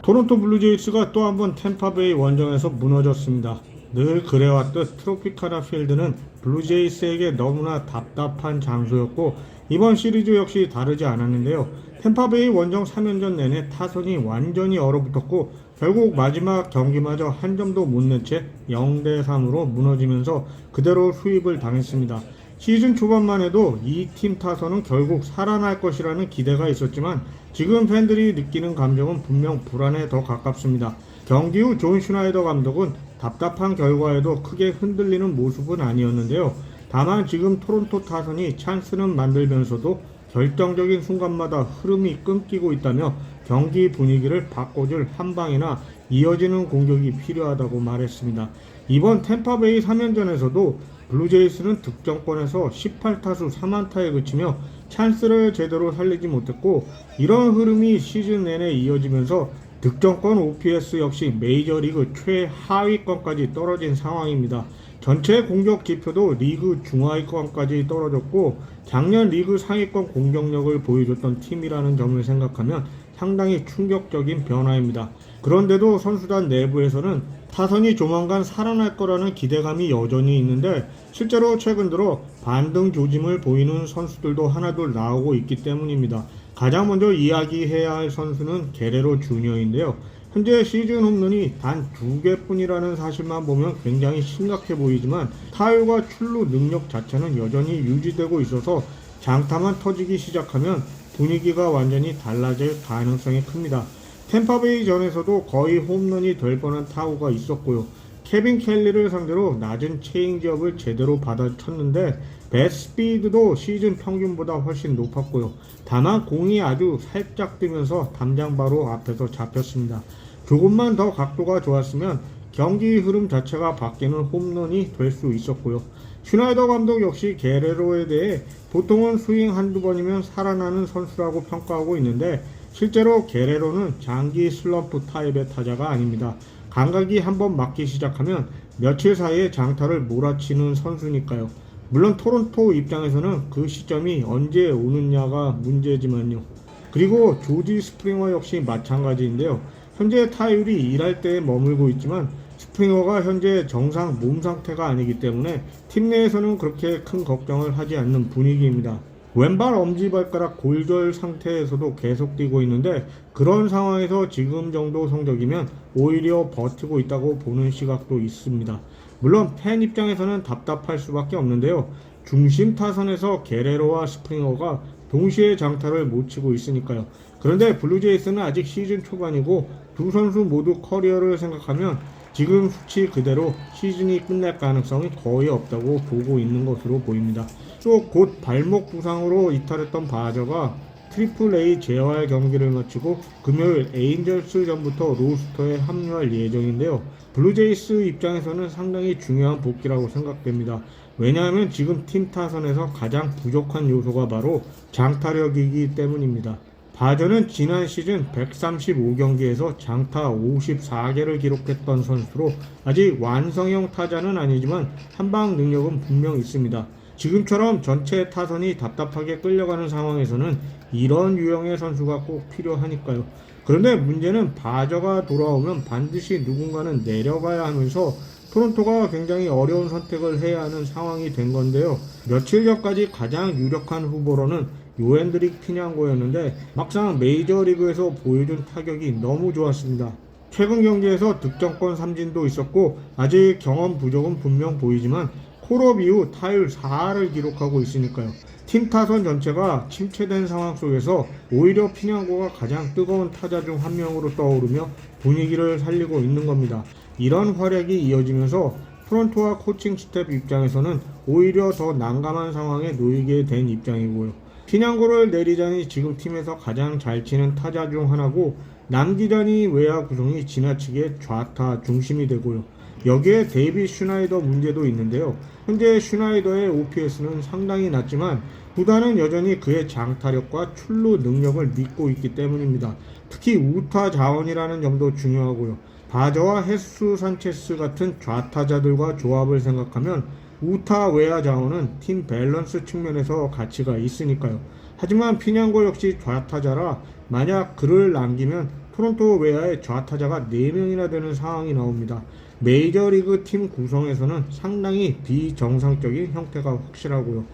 토론토 블루제이스가 또 한 번 템파베이 원정에서 무너졌습니다. 늘 그래왔듯 트로피카나 필드는 블루제이스에게 너무나 답답한 장소였고 이번 시리즈 역시 다르지 않았는데요. 템파베이 원정 3연전 내내 타선이 완전히 얼어붙었고 결국 마지막 경기마저 한 점도 못 낸 채 0대3으로 무너지면서 그대로 수입을 당했습니다. 시즌 초반만 해도 이 팀 타선은 결국 살아날 것이라는 기대가 있었지만 지금 팬들이 느끼는 감정은 분명 불안에 더 가깝습니다. 경기 후 존 슈나이더 감독은 답답한 결과에도 크게 흔들리는 모습은 아니었는데요. 다만 지금 토론토 타선이 찬스는 만들면서도 결정적인 순간마다 흐름이 끊기고 있다며 경기 분위기를 바꿔줄 한 방이나 이어지는 공격이 필요하다고 말했습니다. 이번 템파베이 3연전에서도 블루제이스는 득점권에서 18타수 3안타에 그치며 찬스를 제대로 살리지 못했고 이런 흐름이 시즌 내내 이어지면서 득점권 OPS 역시 메이저리그 최하위권까지 떨어진 상황입니다. 전체 공격 지표도 리그 중하위권까지 떨어졌고 작년 리그 상위권 공격력을 보여줬던 팀이라는 점을 생각하면 상당히 충격적인 변화입니다. 그런데도 선수단 내부에서는 타선이 조만간 살아날 거라는 기대감이 여전히 있는데 실제로 최근 들어 반등 조짐을 보이는 선수들도 하나둘 나오고 있기 때문입니다. 가장 먼저 이야기해야 할 선수는 게레로 주니어인데요. 현재 시즌 홈런이 단 2개뿐이라는 사실만 보면 굉장히 심각해 보이지만 타율과 출루 능력 자체는 여전히 유지되고 있어서 장타만 터지기 시작하면 분위기가 완전히 달라질 가능성이 큽니다. 템파베이 전에서도 거의 홈런이 될 뻔한 타구가 있었고요. 케빈 켈리를 상대로 낮은 체인지업을 제대로 받아쳤는데 배스피드도 시즌 평균보다 훨씬 높았고요. 다만 공이 아주 살짝 뜨면서 담장 바로 앞에서 잡혔습니다. 조금만 더 각도가 좋았으면 경기 흐름 자체가 바뀌는 홈런이 될 수 있었고요. 슈나이더 감독 역시 게레로에 대해 보통은 스윙 한두 번이면 살아나는 선수라고 평가하고 있는데 실제로 게레로는 장기 슬럼프 타입의 타자가 아닙니다. 감각이 한번 맞기 시작하면 며칠 사이에 장타를 몰아치는 선수니까요. 물론 토론토 입장에서는 그 시점이 언제 오느냐가 문제지만요. 그리고 조지 스프링어 역시 마찬가지인데요. 현재 타율이 일할 때에 머물고 있지만 스프링어가 현재 정상 몸 상태가 아니기 때문에 팀 내에서는 그렇게 큰 걱정을 하지 않는 분위기입니다. 왼발 엄지발가락 골절 상태에서도 계속 뛰고 있는데 그런 상황에서 지금 정도 성적이면 오히려 버티고 있다고 보는 시각도 있습니다. 물론 팬 입장에서는 답답할 수밖에 없는데요. 중심 타선에서 게레로와 스프링어가 동시에 장타를 못 치고 있으니까요. 그런데 블루제이스는 아직 시즌 초반이고 두 선수 모두 커리어를 생각하면 지금 수치 그대로 시즌이 끝날 가능성이 거의 없다고 보고 있는 것으로 보입니다. 또 곧 발목 부상으로 이탈했던 바저가 트리플 A 재활 경기를 마치고 금요일 에인절스전부터 로스터에 합류할 예정인데요. 블루제이스 입장에서는 상당히 중요한 복귀라고 생각됩니다. 왜냐하면 지금 팀 타선에서 가장 부족한 요소가 바로 장타력이기 때문입니다. 바저는 지난 시즌 135경기에서 장타 54개를 기록했던 선수로 아직 완성형 타자는 아니지만 한방 능력은 분명 있습니다. 지금처럼 전체 타선이 답답하게 끌려가는 상황에서는 이런 유형의 선수가 꼭 필요하니까요. 그런데 문제는 바저가 돌아오면 반드시 누군가는 내려가야 하면서 토론토가 굉장히 어려운 선택을 해야 하는 상황이 된 건데요. 며칠 전까지 가장 유력한 후보로는 요앤드릭 피냥고였는데 막상 메이저리그에서 보여준 타격이 너무 좋았습니다. 최근 경기에서 득점권 삼진도 있었고 아직 경험 부족은 분명 보이지만 콜업 이후 타율 4할을 기록하고 있으니까요. 팀 타선 전체가 침체된 상황 속에서 오히려 피냥고가 가장 뜨거운 타자 중 한 명으로 떠오르며 분위기를 살리고 있는 겁니다. 이런 활약이 이어지면서 토론토와 코칭 스텝 입장에서는 오히려 더 난감한 상황에 놓이게 된 입장이고요. 피냥고를 내리자니 지금 팀에서 가장 잘 치는 타자 중 하나고 남기자니 외야 구성이 지나치게 좌타 중심이 되고요. 여기에 데이빗 슈나이더 문제도 있는데요. 현재 슈나이더의 OPS는 상당히 낮지만 구단은 여전히 그의 장타력과 출루 능력을 믿고 있기 때문입니다. 특히 우타 자원이라는 점도 중요하고요. 바저와 헤수 산체스 같은 좌타자들과 조합을 생각하면 우타 외야 자원은 팀 밸런스 측면에서 가치가 있으니까요. 하지만 피냥고 역시 좌타자라 만약 그를 남기면 토론토 외야에 좌타자가 4명이나 되는 상황이 나옵니다. 메이저리그 팀 구성에서는 상당히 비정상적인 형태가 확실하고요.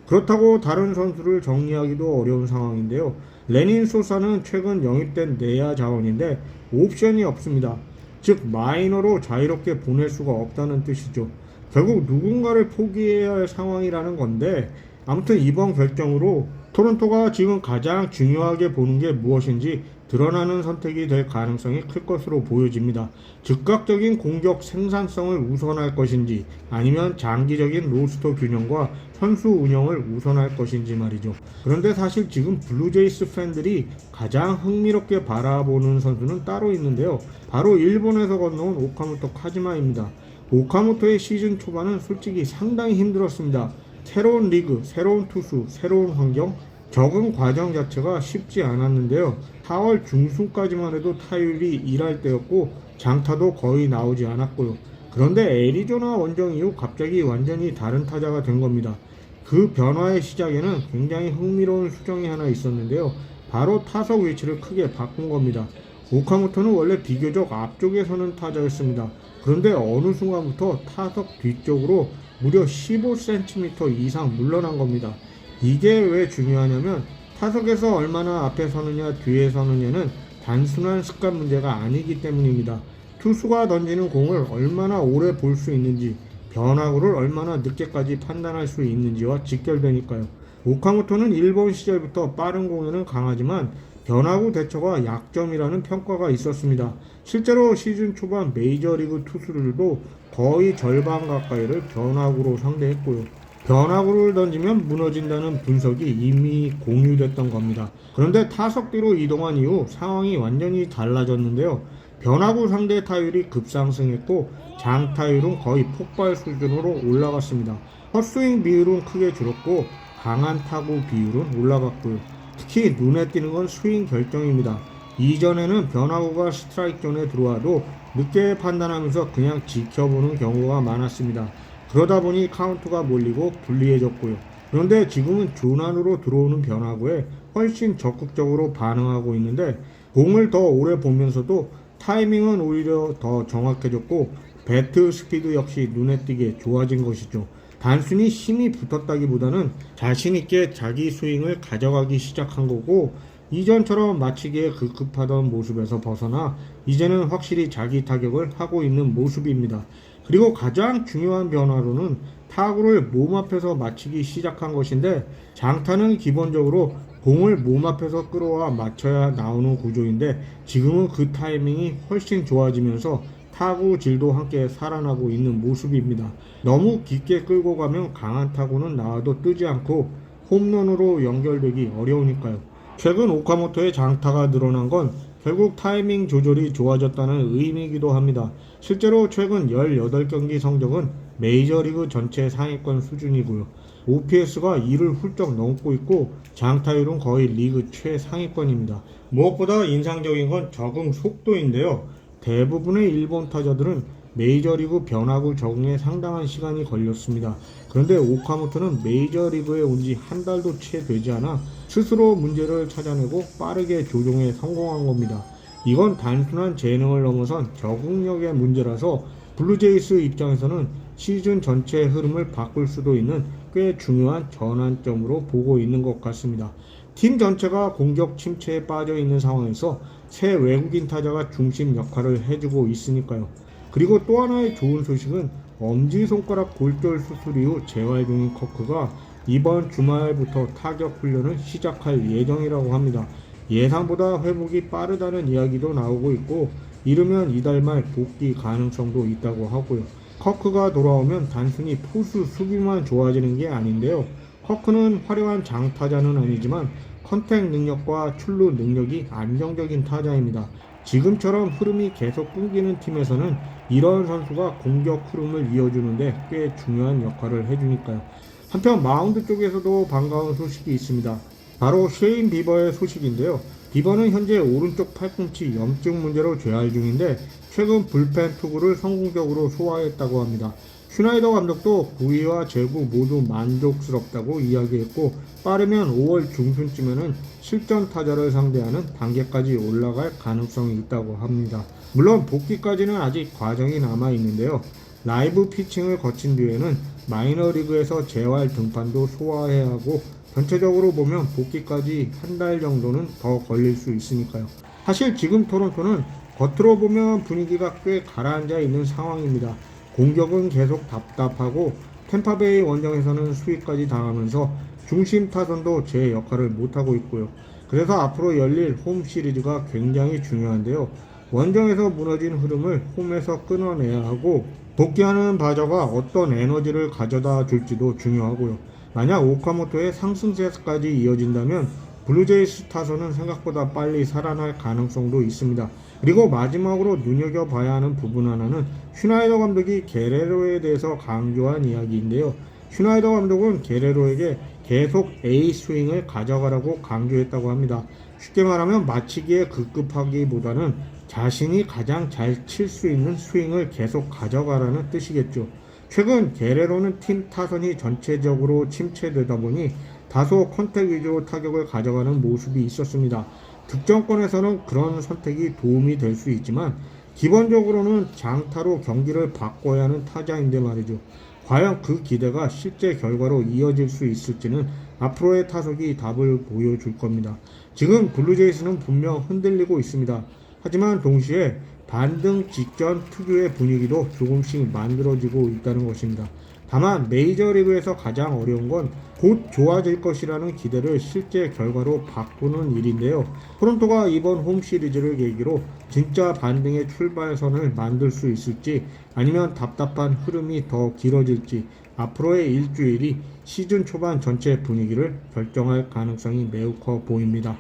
그렇다고 다른 선수를 정리하기도 어려운 상황인데요. 레닌 소사는 최근 영입된 내야 자원인데 옵션이 없습니다. 즉 마이너로 자유롭게 보낼 수가 없다는 뜻이죠. 결국 누군가를 포기해야 할 상황이라는 건데, 아무튼 이번 결정으로 토론토가 지금 가장 중요하게 보는 게 무엇인지 드러나는 선택이 될 가능성이 클 것으로 보여집니다. 즉각적인 공격 생산성을 우선할 것인지 아니면 장기적인 로스터 균형과 선수 운영을 우선할 것인지 말이죠. 그런데 사실 지금 블루제이스 팬들이 가장 흥미롭게 바라보는 선수는 따로 있는데요. 바로 일본에서 건너온 오카모토 카즈마입니다. 오카모토의 시즌 초반은 솔직히 상당히 힘들었습니다. 새로운 리그, 새로운 투수, 새로운 환경, 적응 과정 자체가 쉽지 않았는데요. 4월 중순까지만 해도 타율이 1할 때였고 장타도 거의 나오지 않았고요. 그런데 애리조나 원정 이후 갑자기 완전히 다른 타자가 된 겁니다. 그 변화의 시작에는 굉장히 흥미로운 수정이 하나 있었는데요. 바로 타석 위치를 크게 바꾼 겁니다. 오카모토는 원래 비교적 앞쪽에 서는 타자였습니다. 그런데 어느 순간부터 타석 뒤쪽으로 무려 15cm 이상 물러난 겁니다. 이게 왜 중요하냐면 타석에서 얼마나 앞에 서느냐 뒤에 서느냐는 단순한 습관 문제가 아니기 때문입니다. 투수가 던지는 공을 얼마나 오래 볼 수 있는지, 변화구를 얼마나 늦게까지 판단할 수 있는지와 직결되니까요. 오카모토는 일본 시절부터 빠른 공에는 강하지만 변화구 대처가 약점이라는 평가가 있었습니다. 실제로 시즌 초반 메이저리그 투수들도 거의 절반 가까이를 변화구로 상대했고요. 변화구를 던지면 무너진다는 분석이 이미 공유됐던 겁니다. 그런데 타석 뒤로 이동한 이후 상황이 완전히 달라졌는데요. 변화구 상대 타율이 급상승했고 장타율은 거의 폭발 수준으로 올라갔습니다. 헛스윙 비율은 크게 줄었고 강한 타구 비율은 올라갔고요. 특히 눈에 띄는 건 스윙 결정입니다. 이전에는 변화구가 스트라이크 존에 들어와도 늦게 판단하면서 그냥 지켜보는 경우가 많았습니다. 그러다 보니 카운트가 몰리고 불리해졌고요. 그런데 지금은 존 안으로 들어오는 변화구에 훨씬 적극적으로 반응하고 있는데 공을 더 오래 보면서도 타이밍은 오히려 더 정확해졌고 배트 스피드 역시 눈에 띄게 좋아진 것이죠. 단순히 힘이 붙었다기보다는 자신있게 자기 스윙을 가져가기 시작한 거고, 이전처럼 맞히기에 급급하던 모습에서 벗어나 이제는 확실히 자기 타격을 하고 있는 모습입니다. 그리고 가장 중요한 변화로는 타구를 몸 앞에서 맞히기 시작한 것인데, 장타는 기본적으로 공을 몸 앞에서 끌어와 맞춰야 나오는 구조인데 지금은 그 타이밍이 훨씬 좋아지면서 타구 질도 함께 살아나고 있는 모습입니다. 너무 깊게 끌고 가면 강한 타구는 나와도 뜨지 않고 홈런으로 연결되기 어려우니까요. 최근 오카모토의 장타가 늘어난 건 결국 타이밍 조절이 좋아졌다는 의미이기도 합니다. 실제로 최근 18경기 성적은 메이저리그 전체 상위권 수준이고요. OPS가 2를 훌쩍 넘고 있고 장타율은 거의 리그 최상위권입니다. 무엇보다 인상적인 건 적응 속도인데요. 대부분의 일본 타자들은 메이저리그 변화구 적응에 상당한 시간이 걸렸습니다. 그런데 오카모토는 메이저리그에 온 지 한 달도 채 되지 않아 스스로 문제를 찾아내고 빠르게 조종에 성공한 겁니다. 이건 단순한 재능을 넘어선 적응력의 문제라서 블루제이스 입장에서는 시즌 전체의 흐름을 바꿀 수도 있는 꽤 중요한 전환점으로 보고 있는 것 같습니다. 팀 전체가 공격 침체에 빠져 있는 상황에서 새 외국인 타자가 중심 역할을 해주고 있으니까요. 그리고 또 하나의 좋은 소식은 엄지손가락 골절 수술 이후 재활 중인 커크가 이번 주말부터 타격 훈련을 시작할 예정이라고 합니다. 예상보다 회복이 빠르다는 이야기도 나오고 있고 이르면 이달 말 복귀 가능성도 있다고 하고요. 커크가 돌아오면 단순히 포수 수비만 좋아지는 게 아닌데요. 커크는 화려한 장타자는 아니지만 컨택 능력과 출루 능력이 안정적인 타자입니다. 지금처럼 흐름이 계속 끊기는 팀에서는 이런 선수가 공격 흐름을 이어주는데 꽤 중요한 역할을 해주니까요. 한편 마운드 쪽에서도 반가운 소식이 있습니다. 바로 셰인 비버의 소식인데요. 비버는 현재 오른쪽 팔꿈치 염증 문제로 재활 중인데 최근 불펜 투구를 성공적으로 소화했다고 합니다. 슈나이더 감독도 부위와 제구 모두 만족스럽다고 이야기했고 빠르면 5월 중순쯤에는 실전 타자를 상대하는 단계까지 올라갈 가능성이 있다고 합니다. 물론 복귀까지는 아직 과정이 남아 있는데요. 라이브 피칭을 거친 뒤에는 마이너리그에서 재활 등판도 소화해야 하고 전체적으로 보면 복귀까지 한 달 정도는 더 걸릴 수 있으니까요. 사실 지금 토론토는 겉으로 보면 분위기가 꽤 가라앉아 있는 상황입니다. 공격은 계속 답답하고 템파베이 원정에서는 수위까지 당하면서 중심 타선도 제 역할을 못하고 있고요. 그래서 앞으로 열릴 홈 시리즈가 굉장히 중요한데요. 원정에서 무너진 흐름을 홈에서 끊어내야 하고 복귀하는 바저가 어떤 에너지를 가져다 줄지도 중요하고요. 만약 오카모토의 상승세까지 이어진다면 블루제이스 타선은 생각보다 빨리 살아날 가능성도 있습니다. 그리고 마지막으로 눈여겨봐야 하는 부분 하나는 슈나이더 감독이 게레로에 대해서 강조한 이야기인데요. 슈나이더 감독은 게레로에게 계속 A 스윙을 가져가라고 강조했다고 합니다. 쉽게 말하면 맞히기에 급급하기보다는 자신이 가장 잘 칠 수 있는 스윙을 계속 가져가라는 뜻이겠죠. 최근 게레로는 팀 타선이 전체적으로 침체되다 보니 다소 컨택 위주로 타격을 가져가는 모습이 있었습니다. 득점권에서는 그런 선택이 도움이 될 수 있지만 기본적으로는 장타로 경기를 바꿔야 하는 타자인데 말이죠. 과연 그 기대가 실제 결과로 이어질 수 있을지는 앞으로의 타석이 답을 보여줄 겁니다. 지금 블루제이스는 분명 흔들리고 있습니다. 하지만 동시에 반등 직전 특유의 분위기도 조금씩 만들어지고 있다는 것입니다. 다만 메이저리그에서 가장 어려운 건 곧 좋아질 것이라는 기대를 실제 결과로 바꾸는 일인데요. 토론토가 이번 홈 시리즈를 계기로 진짜 반등의 출발선을 만들 수 있을지 아니면 답답한 흐름이 더 길어질지 앞으로의 일주일이 시즌 초반 전체 분위기를 결정할 가능성이 매우 커 보입니다.